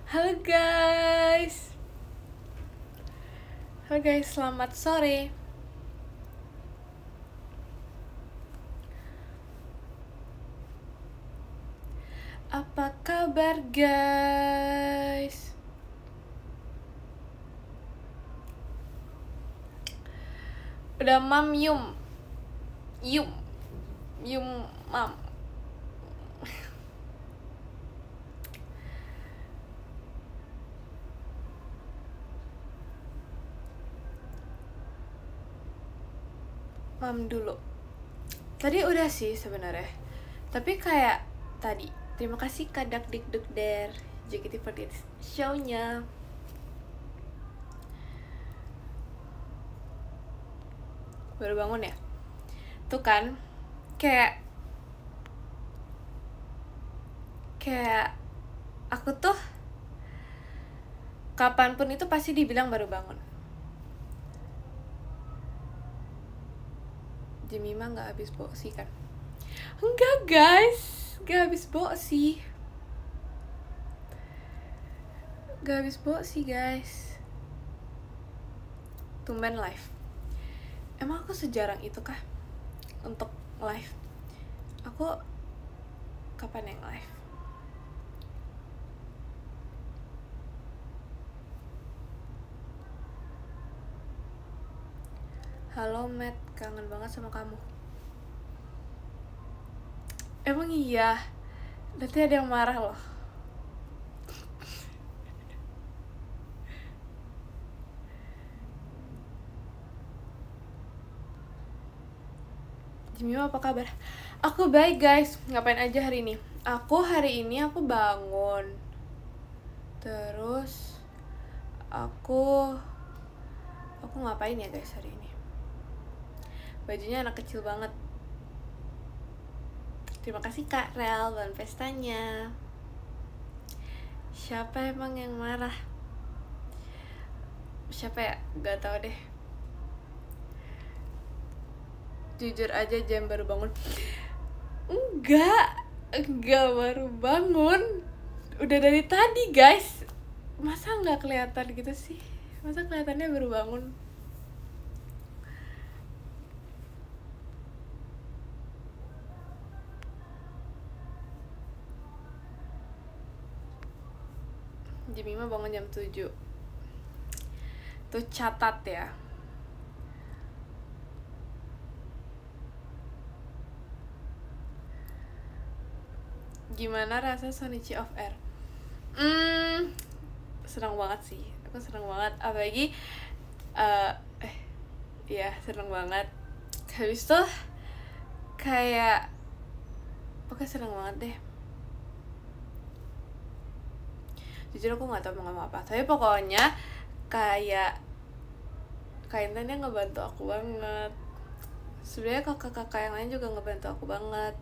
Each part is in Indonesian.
Halo guys. Halo guys, selamat sore. Apa kabar guys? Udah mam yum. Yum mam. Mam dulu. Tadi udah sih sebenarnya. Tapi kayak tadi. Terima kasih Kadak Dikduk Der JKT48 show-nya. Baru bangun ya? Tuh kan, kayak aku tuh kapanpun itu pasti dibilang baru bangun. Jemima gak habis boksi kan? Enggak guys, gak habis boksi. Gak habis boksi guys. Tumben live. Emang aku sejarang itu kah untuk live? Aku kapan yang live? Halo Matt, kangen banget sama kamu. Emang iya? Nanti ada yang marah loh. Jimmy apa kabar? Aku baik guys. Ngapain aja hari ini? Hari ini aku bangun. Terus aku ngapain ya guys hari ini? Bajunya anak kecil banget. Terima kasih Kak Rel dan pestanya. Siapa emang yang marah? Siapa ya? Gak tau deh. Jujur aja jam baru bangun. Enggak baru bangun. Udah dari tadi guys. Masa gak kelihatan gitu sih? Masa kelihatannya baru bangun? Jemima bangun jam 7. Tuh catat ya. Gimana rasa Sonichi off air? Senang banget sih. Aku senang banget. Apalagi iya senang banget. Habis tuh kayak pokoknya senang banget deh. Jujur aku gak tau mau ngomong apa. Tapi pokoknya kayak Intannya ngebantu aku banget. Sebenarnya kakak-kakak yang lain juga ngebantu aku banget.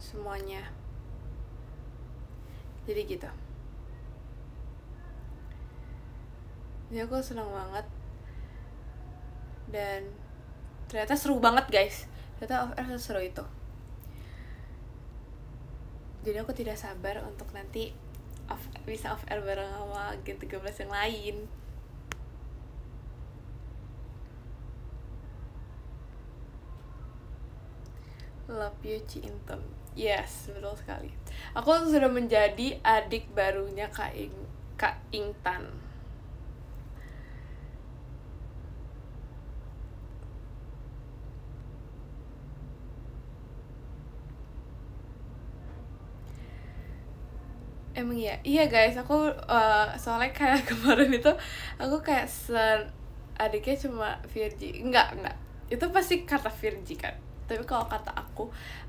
Semuanya. Jadi gitu. Jadi aku senang banget. Dan ternyata seru banget guys. Ternyata off air seru itu. Jadi aku tidak sabar untuk nanti bisa off air bareng sama Gen 13 yang lain. Love you Ci Intan. Yes, betul sekali. Aku sudah menjadi adik barunya Kak Intan. Emang iya guys, aku soalnya kayak kemarin itu aku kayak adiknya cuma Virgi. Enggak, itu pasti kata Virgi kan. Tapi kalau kata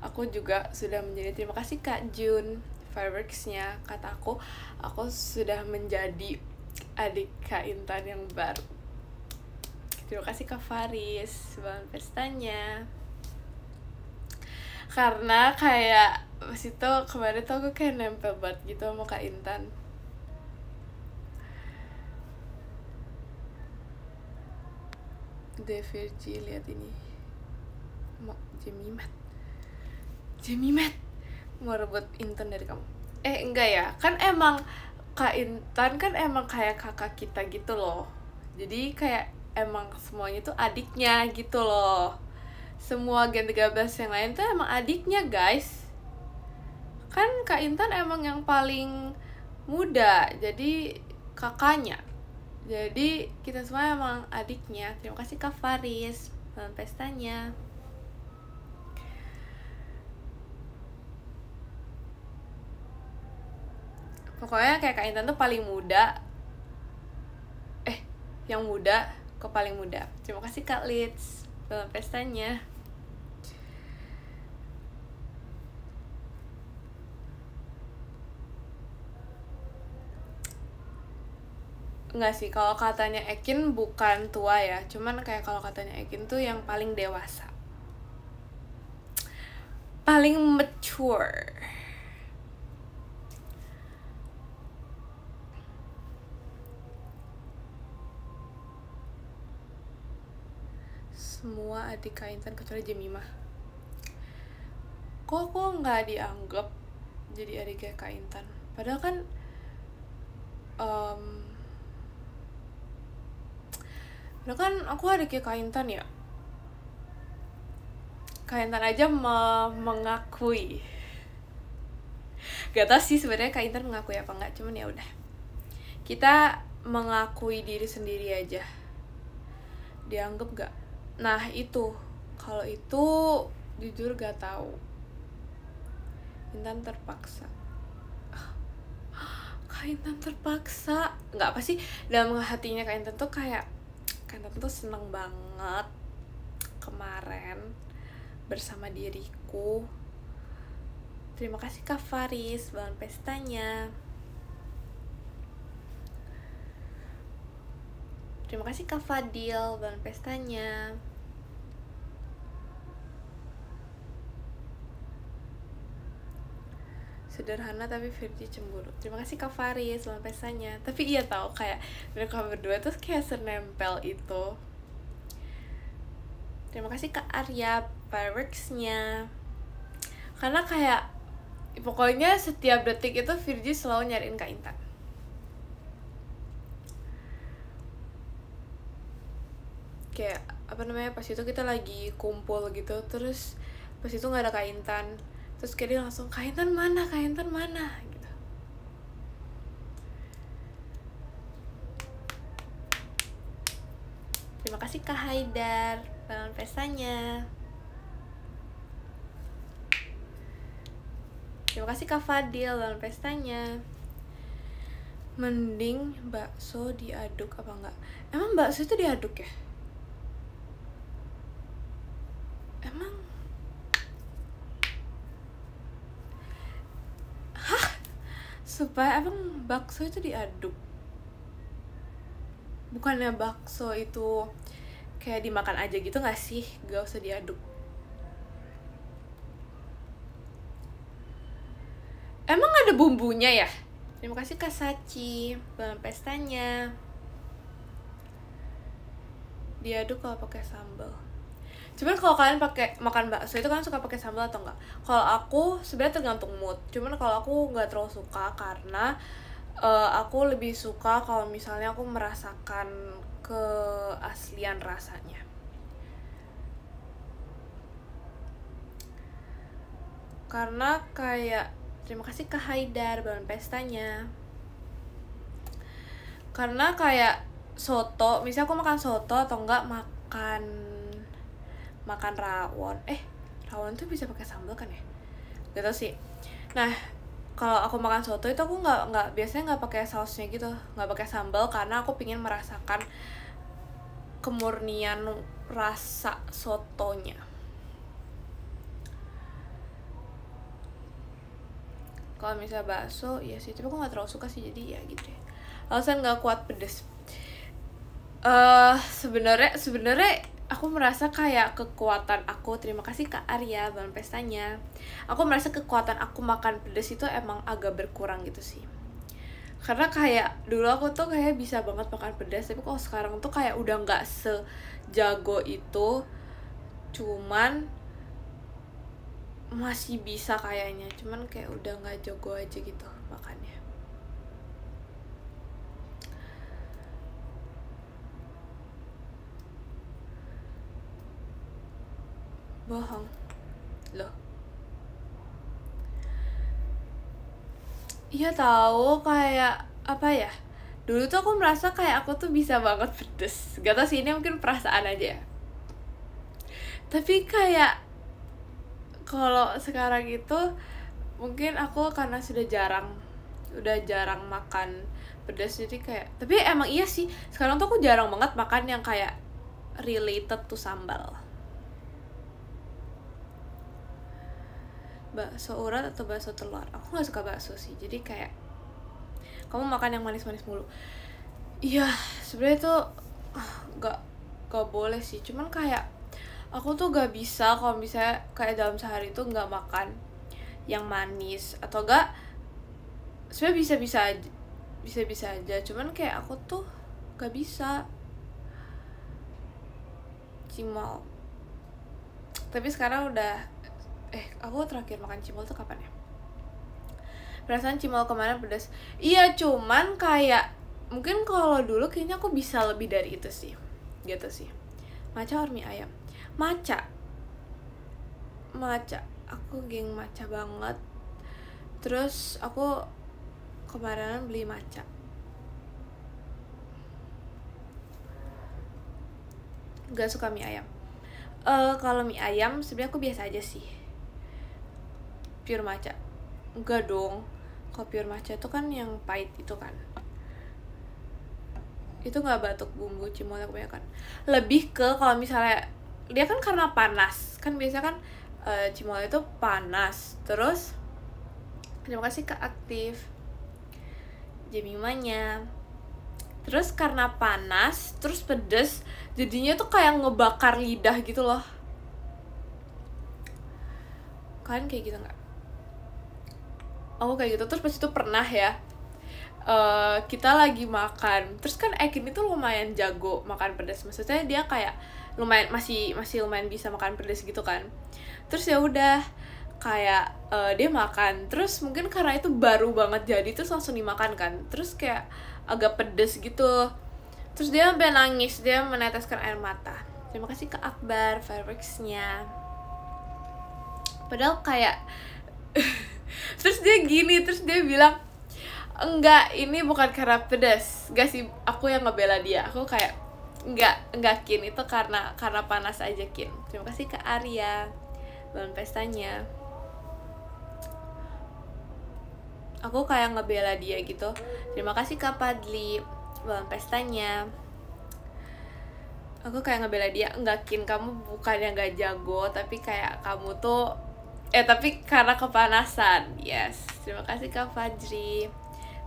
aku juga sudah menjadi, terima kasih Kak Jun fireworksnya, kata aku sudah menjadi adik Kak Intan yang baru. Terima kasih Kak Faris banget pestanya. Karena kayak pas itu kemarin tuh aku kayak nempel banget gitu sama Kak Intan. Virgi, lihat ini. Jemimat mau rebut Intan dari kamu. Enggak ya, kan emang Kak Intan kan emang kayak kakak kita gitu loh. Jadi kayak emang semuanya tuh adiknya gitu loh. Semua Gen 13 yang lain tuh emang adiknya guys. Kan Kak Intan emang yang paling muda, jadi kakaknya. Jadi kita semua emang adiknya. Terima kasih Kak Faris dalam pestanya. Pokoknya kayak Kak Intan tuh paling muda. Yang muda ke paling muda. Terima kasih Kak Litz dalam pestanya. Enggak sih, kalau katanya Ekin bukan tua ya, cuman kayak kalau katanya Ekin tuh yang paling dewasa, paling mature. Semua adik Kak Intan kecuali Jemimah. Kok nggak dianggap jadi adiknya Kak Intan? Padahal kan padahal kan aku adiknya Kak Intan ya. Kak Intan aja mengakui. Gak tau sih sebenarnya Kak Intan mengakui apa enggak, cuman ya udah. Kita mengakui diri sendiri aja. Dianggap gak? Nah itu, kalau itu jujur gak tahu. Intan terpaksa. Kak Intan terpaksa. Nggak apa sih, dalam hatinya Kak Intan tuh kayak Kak Intan tuh seneng banget kemarin bersama diriku. Terima kasih Kak Faris dalam pestanya. Terima kasih Kak Fadil dalam pestanya. Sederhana tapi Virgi cemburu. Terima kasih Kak Faris dalam pestanya. Tapi iya tahu kayak mereka berdua tuh kayak senempel itu. Terima kasih Kak Arya fireworksnya. Karena kayak pokoknya setiap detik itu Virgi selalu nyariin Kak Intan. Kayak apa namanya, pas itu kita lagi kumpul gitu, terus pas itu nggak ada Kak Intan, terus kayak dia langsung, Kak Intan mana, Kak Intan mana gitu. Terima kasih Kak Haidar dalam pestanya. Terima kasih Kak Fadil dalam pestanya. Mending bakso diaduk apa enggak? Emang bakso itu diaduk ya? Emang? Hah? Supaya emang bakso itu diaduk? Bukannya bakso itu kayak dimakan aja gitu gak sih? Gak usah diaduk. Emang ada bumbunya ya? Terima kasih Kak Sachi dalam pestanya. Diaduk kalau pakai sambal. Cuman kalau kalian pakai makan bakso itu kan suka pakai sambal atau enggak? Kalau aku sebenarnya tergantung mood. Cuman kalau aku nggak terlalu suka karena aku lebih suka kalau misalnya aku merasakan keaslian rasanya. Karena kayak terima kasih Kak Haidar dalam pestanya. Karena kayak soto, misalnya aku makan soto atau enggak makan rawon. Rawon tuh bisa pakai sambal kan ya? Gak tau sih. Nah, kalau aku makan soto itu aku nggak biasanya nggak pakai sausnya gitu, nggak pakai sambal karena aku pingin merasakan kemurnian rasa sotonya. Kalau misalnya bakso, ya sih, tapi aku nggak terlalu suka sih, jadi ya gitu ya. Alasan nggak kuat pedes. Sebenarnya aku merasa kayak kekuatan aku, terima kasih Kak Arya dalam pestanya, aku merasa kekuatan aku makan pedas itu emang agak berkurang gitu sih. Karena kayak dulu aku tuh kayak bisa banget makan pedas, tapi kalau sekarang tuh kayak udah nggak sejago itu. Cuman masih bisa kayaknya, cuman kayak udah nggak jago aja gitu makannya. Bohong loh. Iya tahu, kayak apa ya, dulu tuh aku merasa kayak aku tuh bisa banget pedes, gak tau sih, ini mungkin perasaan aja ya. Tapi kayak kalau sekarang itu mungkin aku karena udah jarang makan pedas, jadi kayak, tapi emang iya sih sekarang tuh aku jarang banget makan yang kayak related to sambal. Bakso urat atau bakso telur, aku nggak suka bakso sih, jadi kayak kamu makan yang manis-manis mulu. Iya sebenarnya tuh gak boleh sih, cuman kayak aku tuh gak bisa kalau misalnya kayak dalam sehari tuh nggak makan yang manis, atau gak sebenarnya bisa aja, cuman kayak aku tuh gak bisa cimol. Tapi sekarang udah aku terakhir makan cimol tuh kapan ya? Perasaan cimol kemarin pedas. Iya, cuman kayak mungkin kalau dulu kayaknya aku bisa lebih dari itu sih. Gitu sih. Matcha or mie ayam? Matcha. Aku geng matcha banget. Terus aku kemarin beli matcha. Gak suka mie ayam. Kalau mie ayam sebenarnya aku biasa aja sih. Pure matcha enggak dong, kalau pure matcha itu kan yang pahit itu kan, itu nggak batuk bumbu cimolnya kebanyakan. Lebih ke kalau misalnya dia kan karena panas kan, biasa kan cimol itu panas. Terus terima kasih Kak Aktif Jemimanya. Terus karena panas terus pedes, jadinya tuh kayak ngebakar lidah gitu loh. Kalian kayak gitu nggak? Aku kayak gitu. Terus pas itu pernah ya, kita lagi makan, terus kan Ekin itu lumayan jago makan pedas, maksudnya dia kayak lumayan masih lumayan bisa makan pedas gitu kan. Terus ya udah kayak dia makan, terus mungkin karena itu baru banget jadi, terus langsung dimakan kan, terus kayak agak pedes gitu. Terus dia sampai nangis, dia meneteskan air mata. Terima kasih Kak Akbar fireworksnya. Padahal kayak terus dia gini, terus dia bilang enggak, ini bukan karena pedas. Gak sih, aku yang ngebela dia. Aku kayak enggak Kin, itu karena panas aja Kin. Terima kasih Kak Arya balon pestanya. Aku kayak ngebela dia gitu. Terima kasih Kak Padli balon pestanya. Aku kayak ngebela dia. Enggak Kin, kamu bukan yang gak jago, tapi kayak kamu tuh tapi karena kepanasan. Yes, terima kasih Kak Fajri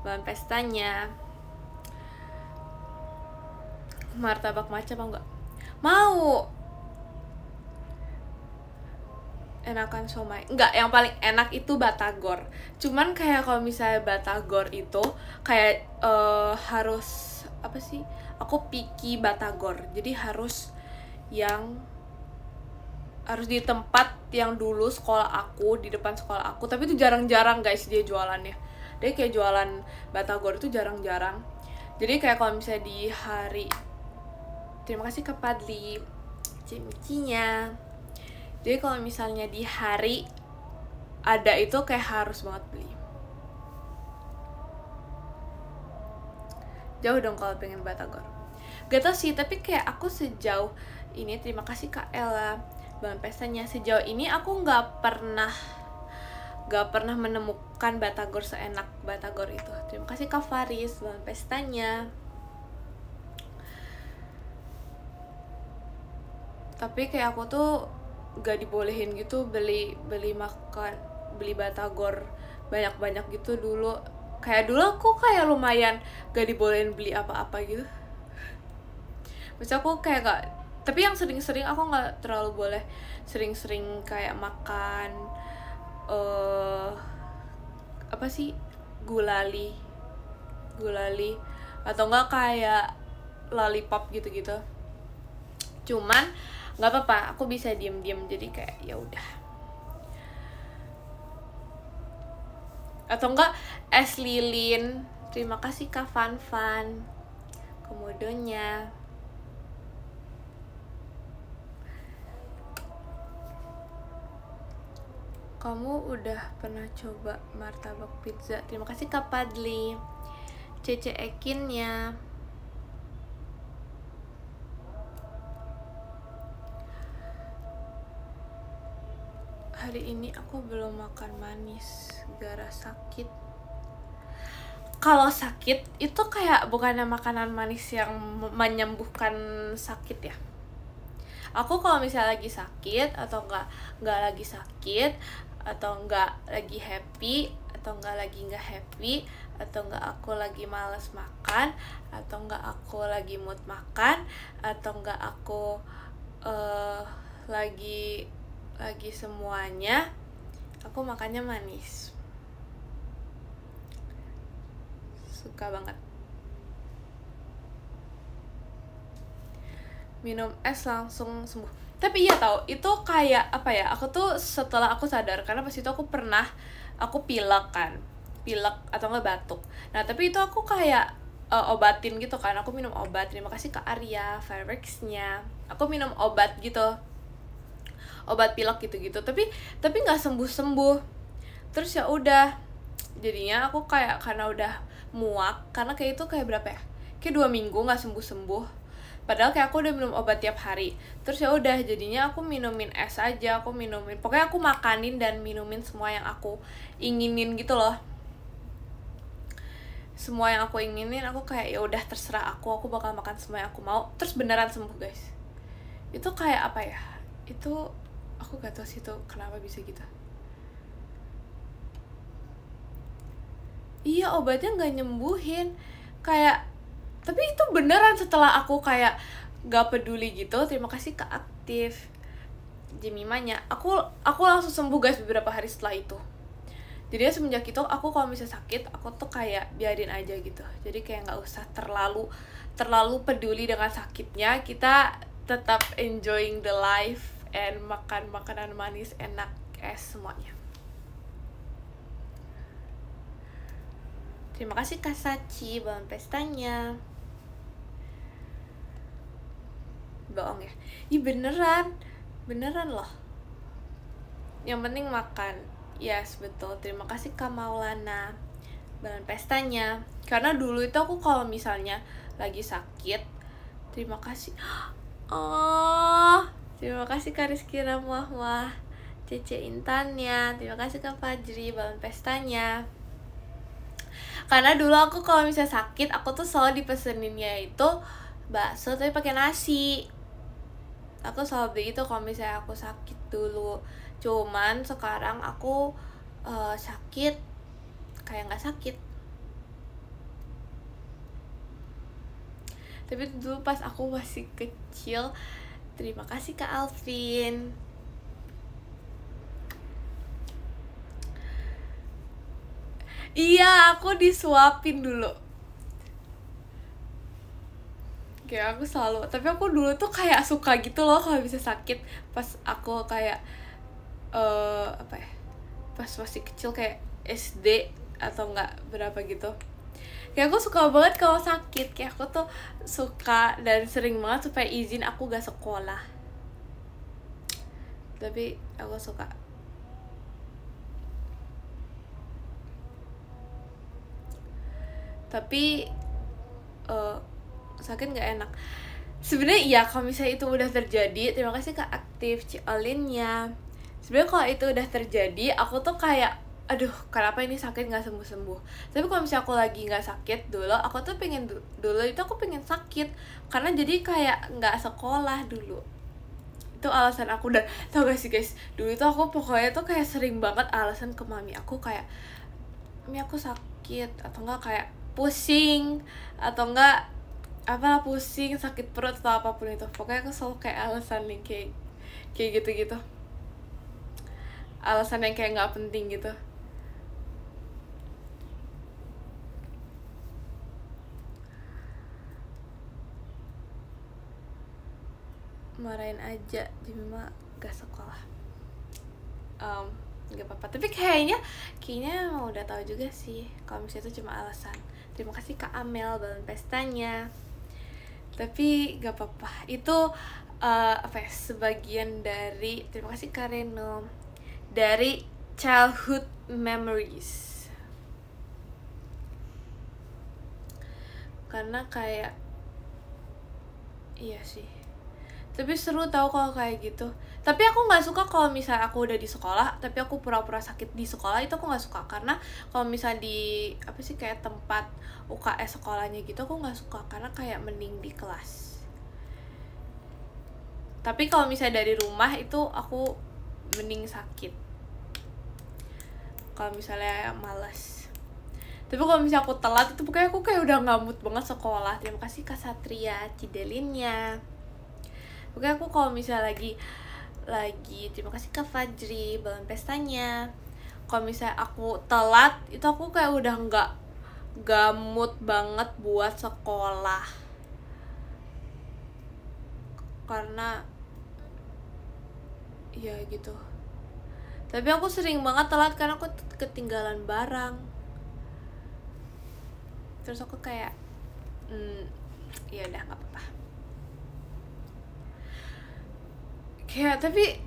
bahan pestanya. Martabak matcha mau nggak? Mau. Enakan somai? Enggak, yang paling enak itu batagor. Cuman kayak kalau misalnya batagor itu kayak harus apa sih? Aku picky batagor, jadi harus di tempat yang dulu sekolah aku, di depan sekolah aku. Tapi itu jarang-jarang guys dia jualannya. Dia kayak jualan batagor itu jarang-jarang. Jadi kayak kalau misalnya di hari, terima kasih Kak Padli cimicinya. Jadi kalau misalnya di hari ada itu kayak harus banget beli. Jauh dong kalau pengen batagor. Gak tau sih, tapi kayak aku sejauh ini, terima kasih Kak Ella bahan pestanya, sejauh ini aku nggak pernah menemukan batagor seenak batagor itu. Terima kasih Kak Faris bahan pestanya. Tapi kayak aku tuh gak dibolehin gitu beli batagor banyak gitu dulu. Kayak dulu aku kayak lumayan gak dibolehin beli apa-apa gitu. Maksudnya aku kayak gak, tapi yang sering-sering aku nggak terlalu boleh sering-sering kayak makan apa sih, gulali atau enggak kayak lollipop gitu. Cuman nggak apa-apa, aku bisa diem-diem, jadi kayak ya udah. atau enggak es lilin. Terima kasih Kak Fan komodonya. Kamu udah pernah coba martabak pizza? Terima kasih Kak Padli. Cece Ekinnya. Hari ini aku belum makan manis gara sakit. Kalau sakit itu kayak bukannya makanan manis yang menyembuhkan sakit ya. Aku kalau misalnya lagi sakit atau nggak lagi sakit atau nggak lagi happy atau nggak happy atau nggak aku lagi males makan atau nggak aku lagi mood makan atau nggak aku lagi semuanya, aku makannya manis. Suka banget. Minum es langsung sembuh. Tapi iya tau, itu kayak apa ya, aku tuh setelah aku sadar, karena pas itu aku pilek atau nggak batuk. Nah tapi itu aku kayak obatin gitu kan, aku minum obat. Terima kasih Kak Arya Fireworks-nya. Aku minum obat gitu, obat pilek gitu-gitu, tapi nggak sembuh. Terus ya udah, jadinya aku kayak karena udah muak, karena kayak itu kayak berapa ya, kayak 2 minggu nggak sembuh. Padahal kayak aku udah minum obat tiap hari. Terus ya udah, jadinya aku minumin es aja, pokoknya aku makanin dan minumin semua yang aku inginin gitu loh. Semua yang aku inginin, aku kayak ya udah terserah aku bakal makan semua yang aku mau. Terus beneran sembuh guys. Itu kayak apa ya? Itu aku gak tahu sih itu kenapa bisa gitu. Iya, obatnya nggak nyembuhin. Kayak, tapi itu beneran setelah aku kayak gak peduli gitu. Terima kasih Kak Aktif Jemimanya. Aku langsung sembuh guys beberapa hari setelah itu. Jadi semenjak itu aku kalau misalnya sakit, aku tuh kayak biarin aja gitu. Jadi kayak nggak usah terlalu peduli dengan sakitnya. Kita tetap enjoying the life and makan makanan manis enak, es semuanya. Terima kasih Kak Sachi, balon pestanya. Bohong ya? Ih beneran loh. Yang penting makan. Yes, betul. Terima kasih Kak Maulana, balon pestanya. Karena dulu itu aku kalau misalnya lagi sakit, terima kasih. Oh, terima kasih Kak Rizky Ramwah, Cece Intannya. Terima kasih Kak Fajri, balon pestanya. Karena dulu aku kalau misalnya sakit, aku tuh selalu dipeseninnya itu bakso tapi pakai nasi. Aku selalu begitu kalau misalnya aku sakit dulu. Cuman sekarang aku sakit kayak nggak sakit. Tapi dulu pas aku masih kecil. Terima kasih Kak Alvin. Iya, aku disuapin dulu. Kayak aku selalu, tapi aku dulu tuh kayak suka gitu loh kalau bisa sakit. Pas aku kayak apa ya, pas masih kecil kayak SD atau enggak berapa gitu, kayak aku suka banget kalau sakit. Kayak aku tuh suka dan sering banget supaya izin aku gak sekolah. Tapi aku suka. Tapi sakit nggak enak sebenarnya. Iya, kalau misalnya itu udah terjadi, terima kasih Kak Aktif Ciolinnya. Sebenarnya kalau itu udah terjadi, aku tuh kayak aduh kenapa ini sakit nggak sembuh. Tapi kalau misalnya aku lagi nggak sakit dulu, aku tuh pengen dulu itu aku pengen sakit karena jadi kayak nggak sekolah dulu. Itu alasan aku. Dan tau gak sih guys, dulu itu aku pokoknya tuh kayak sering banget alasan ke mami aku kayak, mami aku sakit atau enggak kayak pusing atau enggak apalah, pusing, sakit perut atau apapun itu. Pokoknya aku selalu kayak alasan yang kayak gitu-gitu, alasan yang kayak nggak penting gitu. Marahin aja Jemima gak sekolah. nggak apa-apa. Tapi kayaknya emang udah tahu juga sih kalau misalnya itu cuma alasan. Terima kasih Kak Amel balon pestanya. Tapi nggak apa-apa, itu apa ya, sebagian dari, terima kasih Kak Reno, dari childhood memories. Karena kayak iya sih, tapi seru tau kalau kayak gitu. Tapi aku nggak suka kalau misalnya aku udah di sekolah tapi aku pura-pura sakit di sekolah, itu aku nggak suka. Karena kalau misalnya di apa sih, kayak tempat UKS sekolahnya gitu, aku nggak suka karena kayak mending di kelas. Tapi kalau misalnya dari rumah itu aku mending sakit kalau misalnya malas. Tapi kalau misalnya aku telat itu pokoknya aku kayak udah nggak mood banget sekolah. Terima kasih Kak Satria Cidelinnya. Pokoknya aku kalau misalnya lagi terima kasih Kak Fajri balon pestanya. Kalau misalnya aku telat itu aku kayak udah nggak mood banget buat sekolah. Karena ya gitu. Tapi aku sering banget telat karena aku ketinggalan barang. Terus aku kayak ya udah nggak apa-apa. Kayak tapi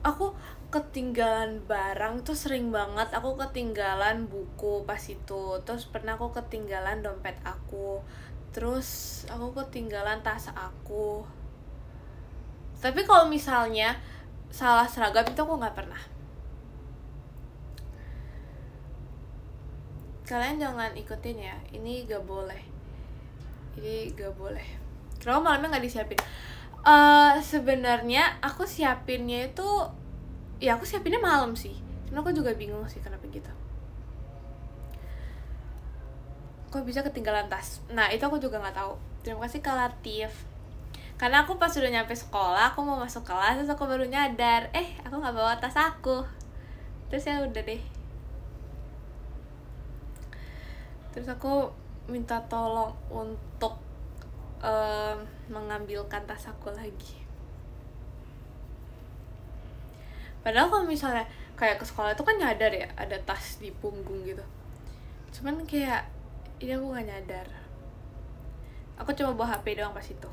aku ketinggalan barang tuh sering banget. Aku ketinggalan buku pas itu. Terus pernah aku ketinggalan dompet aku. Terus aku ketinggalan tas aku. Tapi kalau misalnya salah seragam itu aku nggak pernah. Kalian jangan ikutin ya, ini gak boleh. Kenapa malamnya nggak disiapin? Sebenarnya aku siapinnya itu, ya aku siapinnya malam sih. Karena aku juga bingung sih kenapa gitu. Kok bisa ketinggalan tas? Nah itu aku juga nggak tahu. Terima kasih Kak Latif. Karena aku pas udah nyampe sekolah, aku mau masuk kelas, terus aku baru nyadar, aku nggak bawa tas aku. Terus ya udah deh. Terus aku minta tolong untuk mengambilkan tas aku lagi. Padahal kalau misalnya kayak ke sekolah itu kan nyadar ya ada tas di punggung gitu. Cuman kayak ini aku gak nyadar. Aku cuma bawa HP doang pas itu.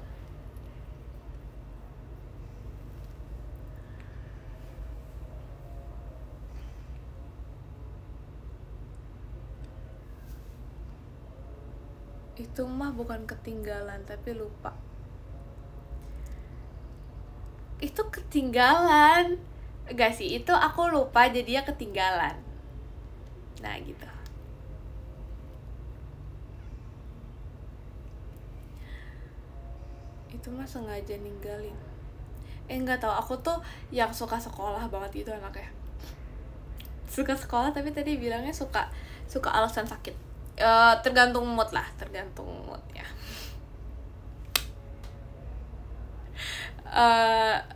Itu mah bukan ketinggalan tapi lupa. Itu ketinggalan. Enggak sih, itu aku lupa jadinya ketinggalan. Nah gitu. Itu mah sengaja ninggalin. Nggak tahu, aku tuh yang suka sekolah banget itu anaknya. Suka sekolah tapi tadi bilangnya suka alasan sakit. Tergantung mood lah, tergantung mood ya.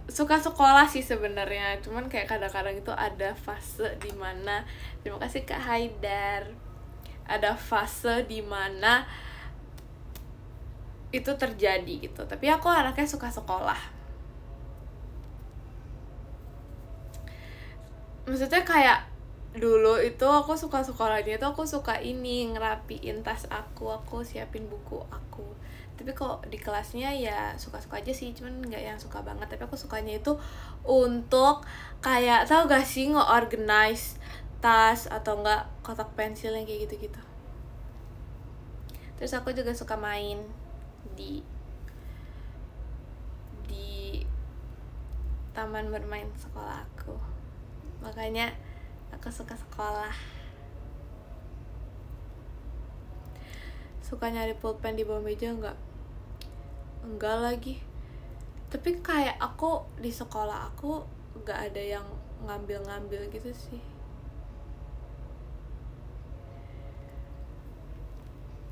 Suka sekolah sih sebenarnya, cuman kayak kadang-kadang itu ada fase dimana, terima kasih Kak Haidar, ada fase dimana itu terjadi gitu. Tapi aku anaknya suka sekolah. Maksudnya kayak dulu itu aku suka sekolahnya itu aku suka ini ngerapiin tas aku siapin buku aku. Tapi kok di kelasnya ya suka-suka aja sih, cuman nggak yang suka banget. Tapi aku sukanya itu untuk kayak, tau gak sih, nge-organize tas atau enggak kotak pensil yang kayak gitu-gitu. Terus aku juga suka main di taman bermain sekolah aku. Makanya aku suka sekolah. Suka nyari pulpen di bawah meja enggak lagi. Tapi kayak aku di sekolah aku enggak ada yang ngambil gitu sih.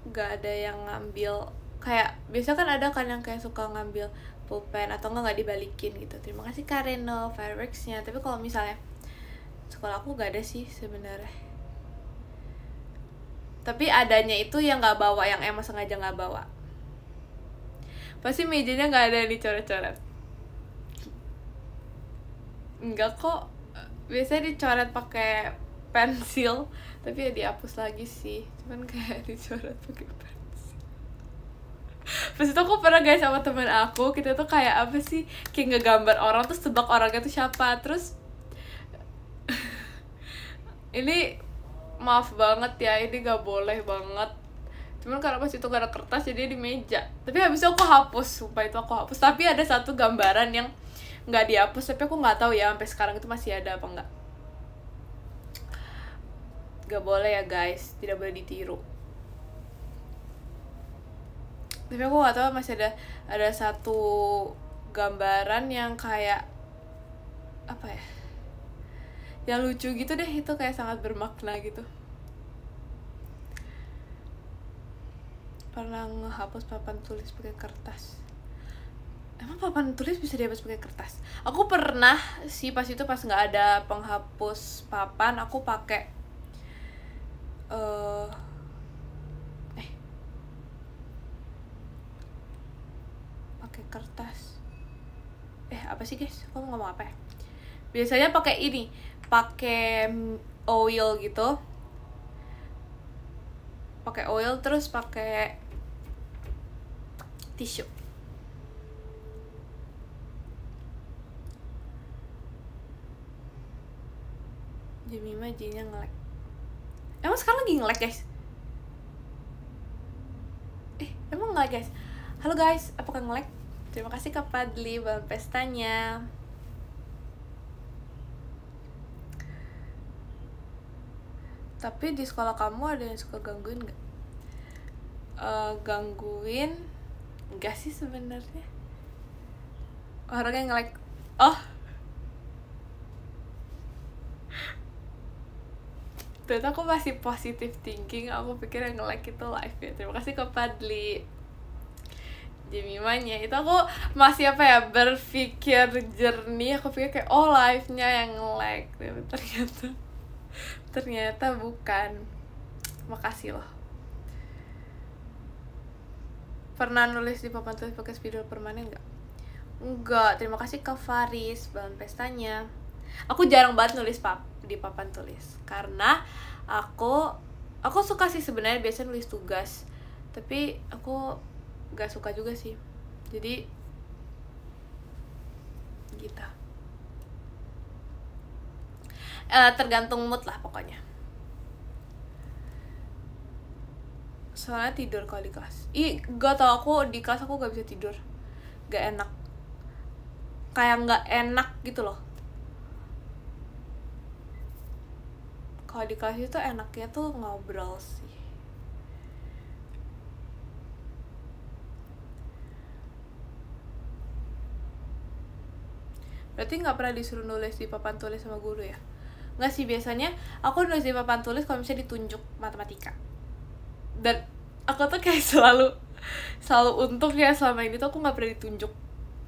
Enggak ada yang ngambil. Kayak biasa kan ada kan yang kayak suka ngambil pulpen atau enggak dibalikin gitu. Terima kasih Kareno fireworksnya. Tapi kalau misalnya sekolah aku gak ada sih sebenarnya. Tapi adanya itu yang nggak bawa, yang emang sengaja nggak bawa. Pasti mejanya nggak ada yang dicoret-coret. Enggak kok, biasanya dicoret pakai pensil, tapi ya dihapus lagi sih, cuman kayak dicoret pakai pensil. Pas itu aku pernah guys sama temen aku, kita tuh kayak apa sih, kayak ngegambar orang terus tebak orangnya tuh siapa. Terus ini maaf banget ya, ini gak boleh banget, cuman karena pas itu gak ada kertas jadi di meja. Tapi habis itu aku hapus, sumpah itu aku hapus. Tapi ada satu gambaran yang nggak dihapus, tapi aku nggak tahu ya sampai sekarang itu masih ada apa enggak. Gak boleh ya guys, tidak boleh ditiru. Tapi aku nggak tahu, masih ada satu gambaran yang kayak apa ya, yang lucu gitu deh, itu kayak sangat bermakna gitu. Pernah ngehapus papan tulis pakai kertas. Emang papan tulis bisa dihapus pakai kertas? Aku pernah sih, pas itu pas nggak ada penghapus papan, aku pakai pakai kertas. Apa sih guys? Aku mau ngomong apa ya? Biasanya pakai ini, pakai oil gitu. Pakai oil terus pakai tisu. Jemima J-nya nge-lag. Emang sekarang lagi nge-lag guys? Emang nge-lag guys? Halo guys, apakah nge-lag? Terima kasih Kak Padli buat pestanya. Tapi di sekolah kamu ada yang suka gangguin gak? Gangguin enggak sih sebenarnya. Orang yang nge-lag. Terus aku masih positive thinking, aku pikir yang nge-like itu live ya. Terima kasih ke Padli. Jemimanya itu aku masih apa ya, berpikir jernih. Aku pikir kayak live-nya yang nge-like, tapi ternyata bukan. Makasih loh. Pernah nulis di papan tulis pakai spidol permanen nggak? Enggak. Terima kasih ke Faris bahan pestanya. Aku jarang banget nulis di papan tulis karena aku suka sih sebenarnya biasanya nulis tugas, tapi aku gak suka juga sih, jadi gitu. Tergantung mood lah pokoknya. Soalnya tidur kalau di kelas. Gak tau, aku di kelas aku gak bisa tidur, gak enak, kayak gak enak gitu loh. Kalau di kelas itu enaknya tuh ngobrol sih. Berarti nggak pernah disuruh nulis di papan tulis sama guru ya? Nggak sih, biasanya aku nulis di papan tulis kalau misalnya ditunjuk matematika. Dan aku tuh kayak selalu untung ya, selama ini tuh aku nggak pernah ditunjuk.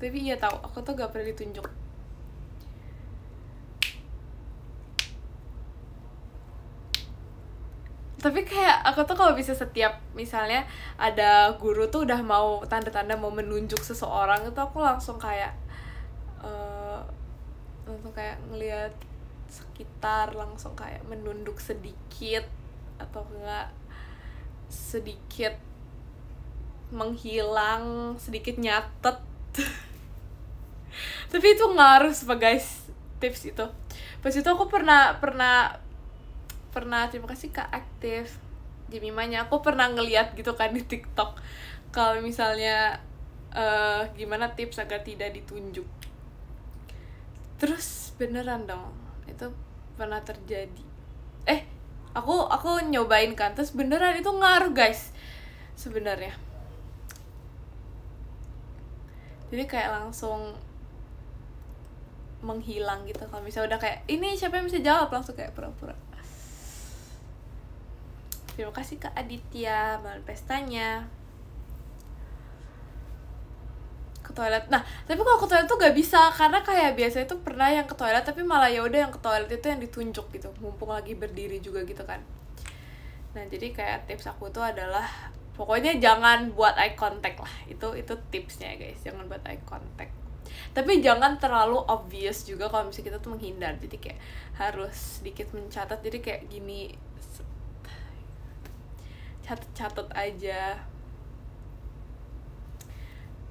Tapi iya tahu, aku tuh nggak pernah ditunjuk. Tapi kayak aku tuh kalau bisa setiap misalnya ada guru tuh udah mau tanda-tanda mau menunjuk seseorang, itu aku langsung kayak ngelihat sekitar, langsung kayak menunduk sedikit atau enggak sedikit menghilang, sedikit nyatet. Tapi itu ngaruh guys, tips itu. Pas itu aku pernah terima kasih Kak Aktif Jemimanya, aku pernah ngeliat gitu kan di TikTok kalau misalnya gimana tips agar tidak ditunjuk. Terus beneran dong, itu pernah terjadi. Aku nyobain kan, terus beneran itu ngaruh guys sebenarnya. Jadi kayak langsung menghilang gitu. Kalau misalnya udah kayak ini siapa yang bisa jawab, langsung kayak pura-pura. Terima kasih Kak Aditya bahan pestanya. Ke toilet. Nah, tapi kalau ke toilet tuh gak bisa, karena kayak biasa itu pernah yang ke toilet tapi malah ya udah yang ke toilet itu yang ditunjuk gitu, mumpung lagi berdiri juga gitu kan. Nah, jadi kayak tips aku tuh adalah pokoknya jangan buat eye contact lah. Itu tipsnya guys, jangan buat eye contact. tapi jangan terlalu obvious juga kalau misalnya kita tuh menghindar, jadi kayak harus sedikit mencatat, jadi kayak gini, catat aja.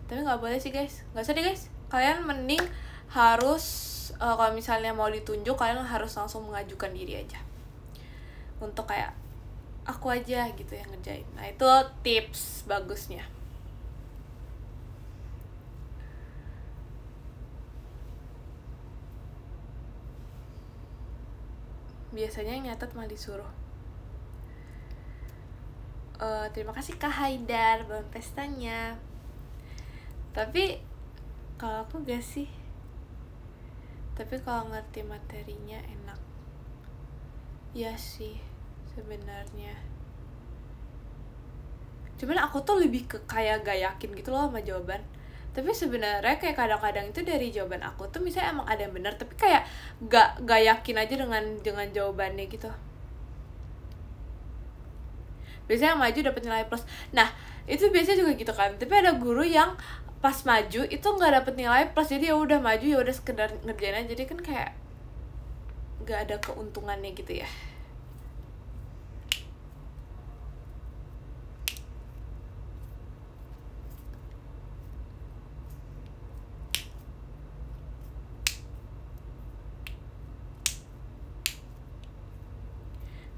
Tapi nggak boleh sih guys, nggak usah deh guys, kalian mending harus kalau misalnya mau ditunjuk kalian harus langsung mengajukan diri aja untuk kayak aku aja gitu yang ngerjain. Nah itu tips bagusnya. Biasanya yang nyatet malah disuruh. Terima kasih Kak Haidar buat pestanya. Tapi kalau aku gak sih, tapi kalau ngerti materinya enak. Ya sih sebenarnya, cuman aku tuh lebih ke kayak gak yakin gitu loh sama jawaban. Tapi sebenarnya kayak kadang-kadang itu dari jawaban aku tuh misalnya emang ada yang benar, tapi kayak gak yakin aja dengan jawabannya gitu. Biasanya yang maju dapat nilai plus. Nah itu biasanya juga gitu kan, tapi ada guru yang pas maju itu nggak dapet nilai plus, jadi ya udah maju ya udah sekedar ngerjain aja, jadi kan kayak nggak ada keuntungannya gitu ya.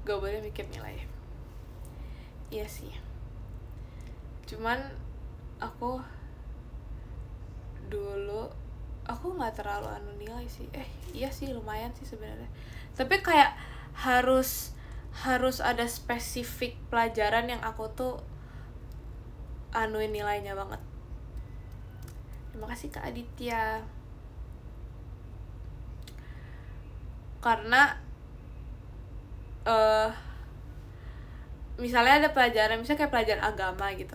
Gak boleh mikir nilai. Iya sih, cuman aku dulu aku nggak terlalu anu nilai sih. Iya sih lumayan sih sebenarnya, tapi kayak harus ada spesifik pelajaran yang aku tuh anuin nilainya banget. Terima kasih Kak Aditya. Karena misalnya ada pelajaran, misalnya kayak pelajaran agama gitu,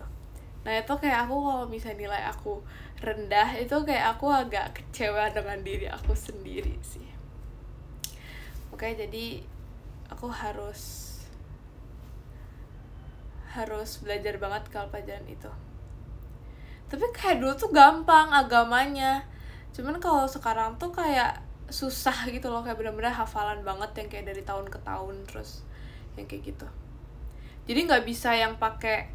nah itu kayak aku kalau misalnya nilai aku rendah itu kayak aku agak kecewa dengan diri aku sendiri sih. Oke, jadi aku harus belajar banget kalau pelajaran itu. Tapi kayak dulu tuh gampang agamanya, cuman kalau sekarang tuh kayak susah gitu loh, kayak benar-benar hafalan banget yang kayak dari tahun ke tahun terus yang kayak gitu. Jadi nggak bisa yang pakai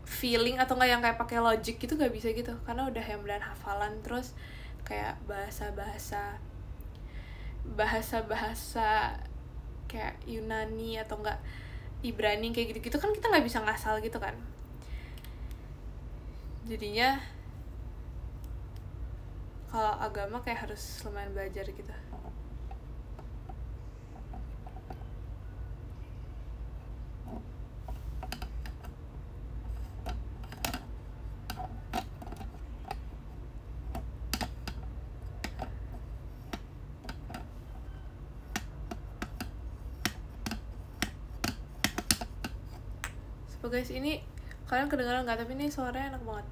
feeling atau nggak yang kayak pakai logic gitu, nggak bisa gitu, karena udah yang benar hafalan. Terus kayak bahasa kayak Yunani atau enggak Ibrani kayak gitu-gitu kan kita nggak bisa ngasal gitu kan, jadinya kalau agama kayak harus lumayan belajar gitu. So guys, ini kalian kedengaran nggak? Tapi ini suaranya enak banget.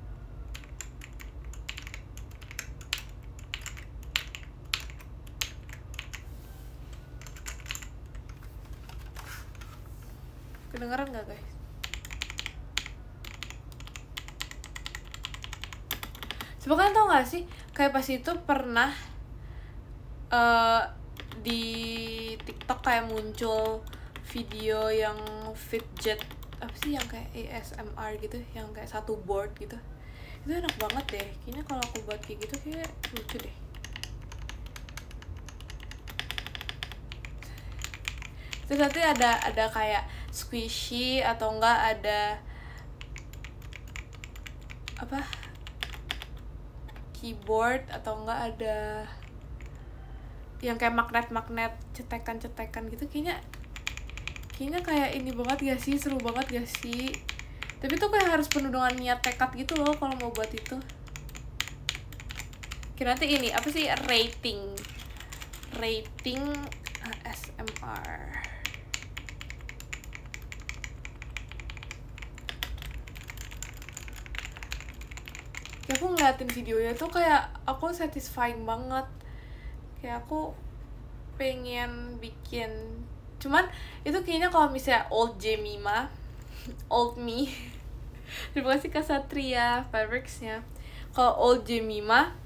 Kedengaran nggak guys? Coba kalian tau nggak sih, kayak pas itu pernah di TikTok kayak muncul video yang fidget apa sih, yang kayak ASMR gitu, yang kayak satu board gitu. Itu enak banget deh, kayaknya kalau aku buat kayak gitu kayak lucu deh. Terus nanti ada kayak squishy atau enggak ada apa keyboard atau enggak ada yang kayak magnet cetekan gitu. Kayaknya kayak ini banget gak sih, seru banget gak sih? Tapi tuh kayak harus penuh dengan niat tekad gitu loh kalau mau buat itu. Kira nanti ini apa sih, rating ASMR. Ya aku ngeliatin videonya tuh kayak aku satisfying banget, kayak aku pengen bikin. Cuman itu kayaknya kalau misalnya old Jemima, old me. Terima kasih Kak Satria Fabricsnya. kalau old Jemima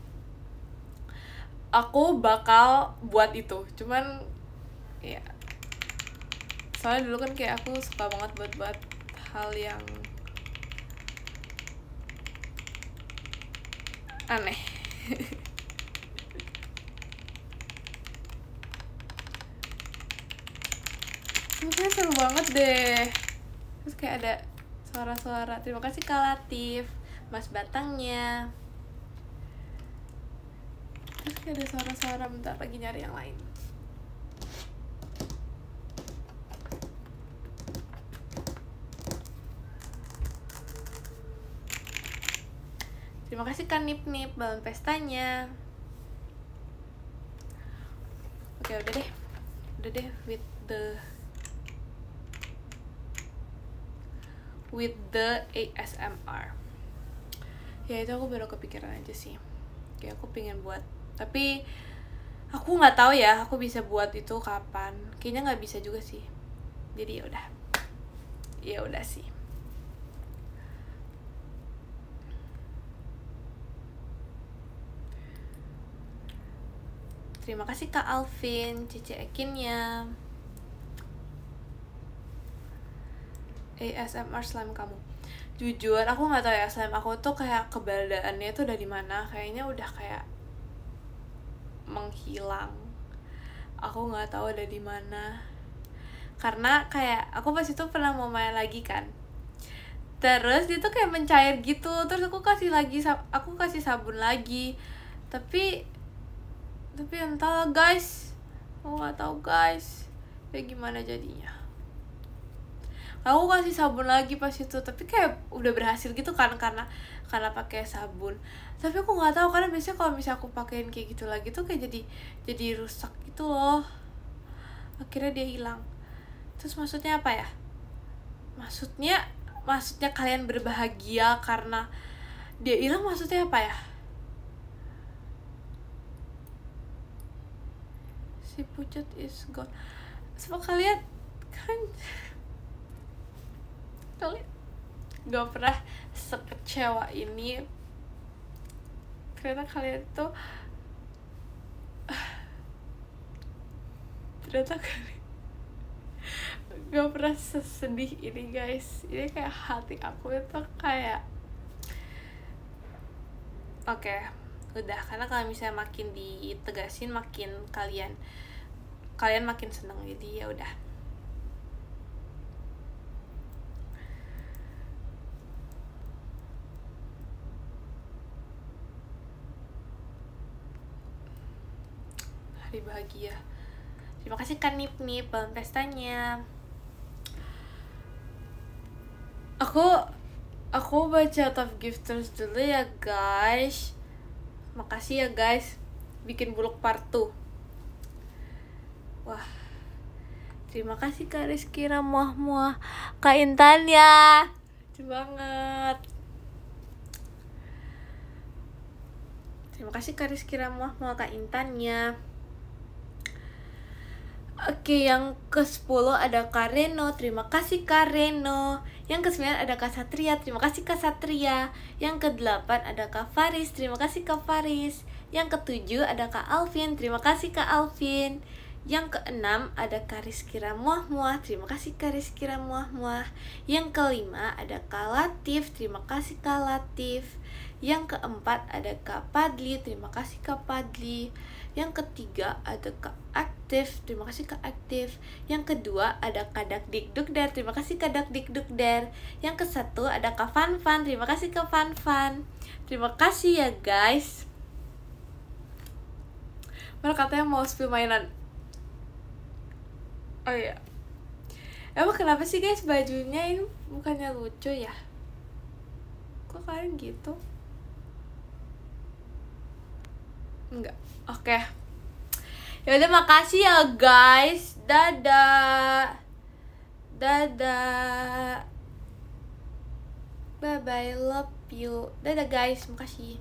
aku bakal buat itu, cuman ya soalnya dulu kan kayak aku suka banget buat hal yang aneh. Sebenernya seru banget deh. Terus kayak ada suara-suara. Terima kasih Kak Latif, Mas Batangnya. Terus kayak ada suara-suara. Bentar lagi nyari yang lain. Terima kasih Kak Nip Nip, balon pestanya. Oke, udah deh with the ASMR. Ya itu aku baru kepikiran aja sih. Kayak aku pengen buat, tapi aku nggak tahu ya aku bisa buat itu kapan. Kayaknya nggak bisa juga sih. Jadi ya udah sih. Terima kasih Kak Alvin, Cici Ekinnya. ASMR slime kamu. Jujur, aku nggak tahu ya slime aku tuh kayak keberadaannya tuh dari mana. Kayaknya udah kayak menghilang. Aku nggak tahu ada di mana. Karena kayak aku pas itu pernah mau main lagi kan. Terus dia tuh kayak mencair gitu. Terus aku kasih sabun lagi. Tapi entahlah guys, aku nggak tahu guys kayak gimana jadinya. Aku kasih sabun lagi pas itu, tapi kayak udah berhasil gitu kan karena pakai sabun. Tapi aku nggak tahu karena biasanya kalau misalnya aku pakein kayak gitu lagi tuh kayak jadi rusak gitu loh. Akhirnya dia hilang. Terus maksudnya apa ya? Maksudnya kalian berbahagia karena dia hilang, maksudnya apa ya? Si pucat is gone. Semua kalian kan gak pernah sekecewa ini karena kalian tuh ternyata kalian gak pernah sesedih ini guys. Ini kayak hati aku itu kayak oke, udah. Karena kalau misalnya makin ditegasin makin kalian makin seneng, jadi ya udah. Hari bahagia. Terima kasih Kak Nip Nip, balon pestanya. Aku baca top gifters dulu ya guys. Makasih ya guys, bikin buluk part 2. Wah, terima kasih Kak Rizky Ramuah Kak Intan ya, lucu banget. Terima kasih Kak Rizky Ramuah Kak Intan ya. Oke, yang ke-10 ada Kak Reno, terima kasih Kak Reno. Yang ke-9 ada Kak Satria, terima kasih Kak Satria. Yang ke-8 ada Kak Faris, terima kasih Kak Faris. Yang ke-7 ada Kak Alvin, terima kasih Kak Alvin. Yang ke-6 ada Kak Rizky Ramuah, terima kasih Kak Rizky Ramuah. Yang ke-5 ada Kak Latif, terima kasih Kak Latif. Yang ke-4 ada Kak Padli, terima kasih Kak Padli. Yang ketiga ada Kak Aktif, terima kasih Kak Aktif. Yang kedua ada Kak Dakdikdukder, terima kasih Kak Dakdikdukder. Yang ke-1 ada Kak Fanfan, terima kasih Kak Fanfan. Terima kasih ya guys. Mana katanya mau spill mainan. Oh iya, emang kenapa sih guys bajunya ini bukannya lucu ya? Kok kalian gitu? Enggak. Oke. Ya udah, makasih ya guys. Dadah. Bye bye, love you. Dadah guys, makasih.